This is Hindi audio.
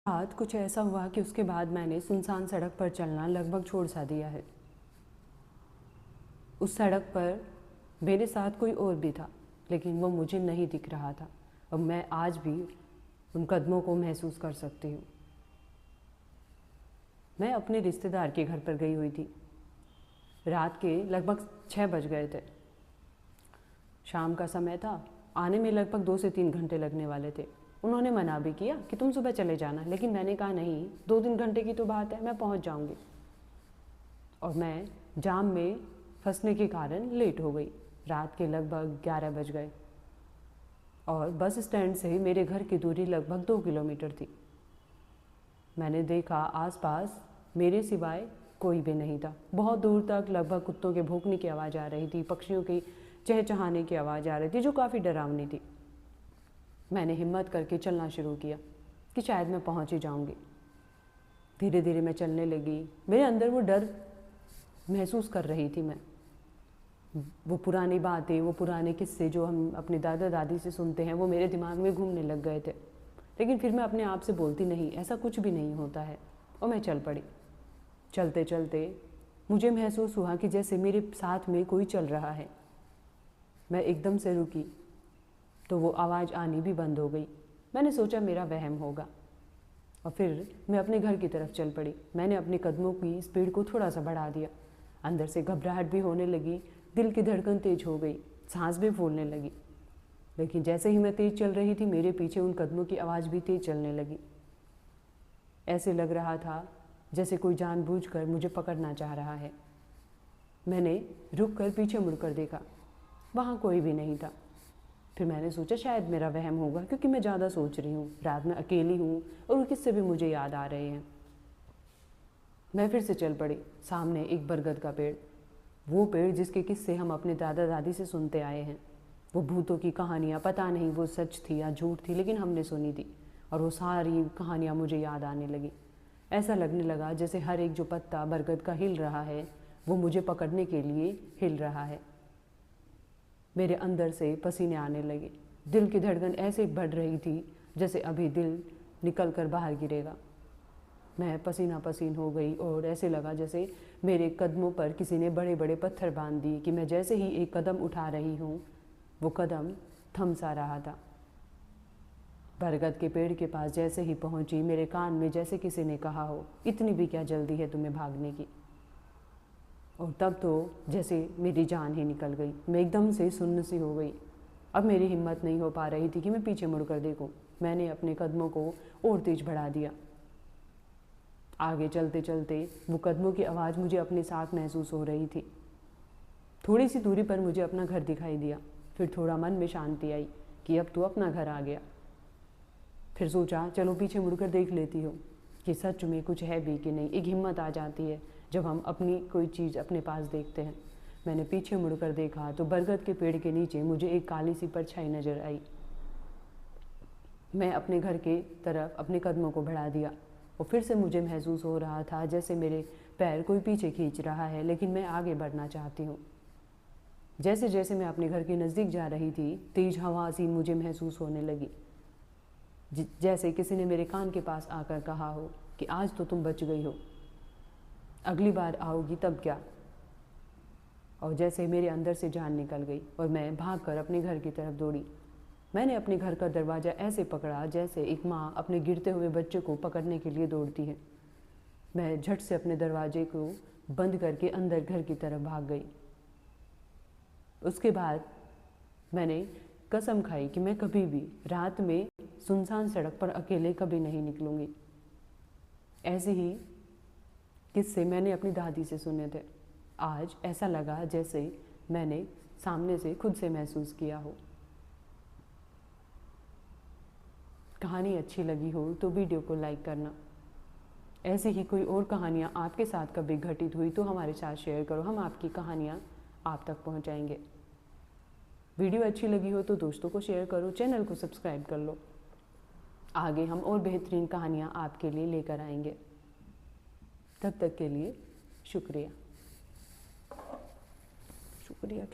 रात कुछ ऐसा हुआ कि उसके बाद मैंने सुनसान सड़क पर चलना लगभग छोड़ सा दिया है। उस सड़क पर मेरे साथ कोई और भी था, लेकिन वो मुझे नहीं दिख रहा था और मैं आज भी उन कदमों को महसूस कर सकती हूँ। मैं अपने रिश्तेदार के घर पर गई हुई थी। रात के लगभग 6 बज गए थे। शाम का समय था। आने में लगभग 2 से 3 घंटे लगने वाले थे। उन्होंने मना भी किया कि तुम सुबह चले जाना, लेकिन मैंने कहा नहीं, 2-3 घंटे की तो बात है, मैं पहुंच जाऊंगी। और मैं जाम में फंसने के कारण लेट हो गई। रात के लगभग 11 बज गए और बस स्टैंड से मेरे घर की दूरी लगभग 2 किलोमीटर थी। मैंने देखा आसपास मेरे सिवाय कोई भी नहीं था। बहुत दूर तक लगभग कुत्तों के भौंकने की आवाज़ आ रही थी, पक्षियों की चहचहाने की आवाज़ आ रही थी, जो काफ़ी डरावनी थी। मैंने हिम्मत करके चलना शुरू किया कि शायद मैं पहुंच ही जाऊंगी। धीरे धीरे मैं चलने लगी। मेरे अंदर वो डर महसूस कर रही थी मैं। वो पुरानी बातें, वो पुराने किस्से जो हम अपने दादा दादी से सुनते हैं, वो मेरे दिमाग में घूमने लग गए थे। लेकिन फिर मैं अपने आप से बोलती, नहीं, ऐसा कुछ भी नहीं होता है। और मैं चल पड़ी। चलते चलते मुझे महसूस हुआ कि जैसे मेरे साथ में कोई चल रहा है। मैं एकदम से रुकी तो वो आवाज़ आनी भी बंद हो गई। मैंने सोचा मेरा वहम होगा और फिर मैं अपने घर की तरफ चल पड़ी। मैंने अपने कदमों की स्पीड को थोड़ा सा बढ़ा दिया। अंदर से घबराहट भी होने लगी, दिल की धड़कन तेज हो गई, सांस भी फूलने लगी। लेकिन जैसे ही मैं तेज चल रही थी, मेरे पीछे उन कदमों की आवाज़ भी तेज चलने लगी। ऐसे लग रहा था जैसे कोई जानबूझकर मुझे पकड़ना चाह रहा है। मैंने रुक कर पीछे मुड़कर देखा, वहाँ कोई भी नहीं था। फिर मैंने सोचा शायद मेरा वहम होगा, क्योंकि मैं ज़्यादा सोच रही हूँ, रात में अकेली हूँ और वो किस्से भी मुझे याद आ रहे हैं। मैं फिर से चल पड़ी। सामने एक बरगद का पेड़, वो पेड़ जिसके किस्से हम अपने दादा दादी से सुनते आए हैं। वो भूतों की कहानियाँ, पता नहीं वो सच थी या झूठ थी, लेकिन हमने सुनी थी और वो सारी कहानियाँ मुझे याद आने लगी। ऐसा लगने लगा जैसे हर एक जो पत्ता बरगद का हिल रहा है, वो मुझे पकड़ने के लिए हिल रहा है। मेरे अंदर से पसीने आने लगे। दिल की धड़कन ऐसे बढ़ रही थी जैसे अभी दिल निकल कर बाहर गिरेगा। मैं पसीना पसीन हो गई और ऐसे लगा जैसे मेरे कदमों पर किसी ने बड़े बड़े पत्थर बांध दिए कि मैं जैसे ही एक कदम उठा रही हूँ, वो कदम थम सा रहा था। बरगद के पेड़ के पास जैसे ही पहुँची, मेरे कान में जैसे किसी ने कहा हो, इतनी भी क्या जल्दी है तुम्हें भागने की। और तब तो जैसे मेरी जान ही निकल गई। मैं एकदम से सुन्न सी हो गई। अब मेरी हिम्मत नहीं हो पा रही थी कि मैं पीछे मुड़कर देखूं। मैंने अपने कदमों को और तेज बढ़ा दिया। आगे चलते चलते वो कदमों की आवाज़ मुझे अपने साथ महसूस हो रही थी। थोड़ी सी दूरी पर मुझे अपना घर दिखाई दिया। फिर थोड़ा मन में शांति आई कि अब तो अपना घर आ गया। फिर सोचा चलो पीछे मुड़कर देख लेती हूँ कि सच में कुछ है भी कि नहीं। एक हिम्मत आ जाती है जब हम अपनी कोई चीज़ अपने पास देखते हैं। मैंने पीछे मुड़कर देखा तो बरगद के पेड़ के नीचे मुझे एक काली सी परछाई नज़र आई। मैं अपने घर के तरफ अपने कदमों को बढ़ा दिया और फिर से मुझे महसूस हो रहा था जैसे मेरे पैर कोई पीछे खींच रहा है, लेकिन मैं आगे बढ़ना चाहती हूँ। जैसे जैसे मैं अपने घर के नज़दीक जा रही थी, तेज हवा सी मुझे महसूस होने लगी, जैसे किसी ने मेरे कान के पास आकर कहा हो कि आज तो तुम बच गई हो, अगली बार आओगी तब क्या। और जैसे मेरे अंदर से जान निकल गई और मैं भागकर अपने घर की तरफ दौड़ी। मैंने अपने घर का दरवाज़ा ऐसे पकड़ा जैसे एक माँ अपने गिरते हुए बच्चे को पकड़ने के लिए दौड़ती है। मैं झट से अपने दरवाजे को बंद करके अंदर घर की तरफ भाग गई। उसके बाद मैंने कसम खाई कि मैं कभी भी रात में सुनसान सड़क पर अकेले कभी नहीं निकलूँगी। ऐसे ही किस्से मैंने अपनी दादी से सुने थे। आज ऐसा लगा जैसे मैंने सामने से खुद से महसूस किया हो। कहानी अच्छी लगी हो तो वीडियो को लाइक करना। ऐसे ही कोई और कहानियाँ आपके साथ कभी घटित हुई तो हमारे साथ शेयर करो, हम आपकी कहानियाँ आप तक पहुँचाएंगे। वीडियो अच्छी लगी हो तो दोस्तों को शेयर करो, चैनल को सब्सक्राइब कर लो। आगे हम और बेहतरीन कहानियाँ आपके लिए लेकर आएंगे। तब तक के लिए शुक्रिया। शुक्रिया क्या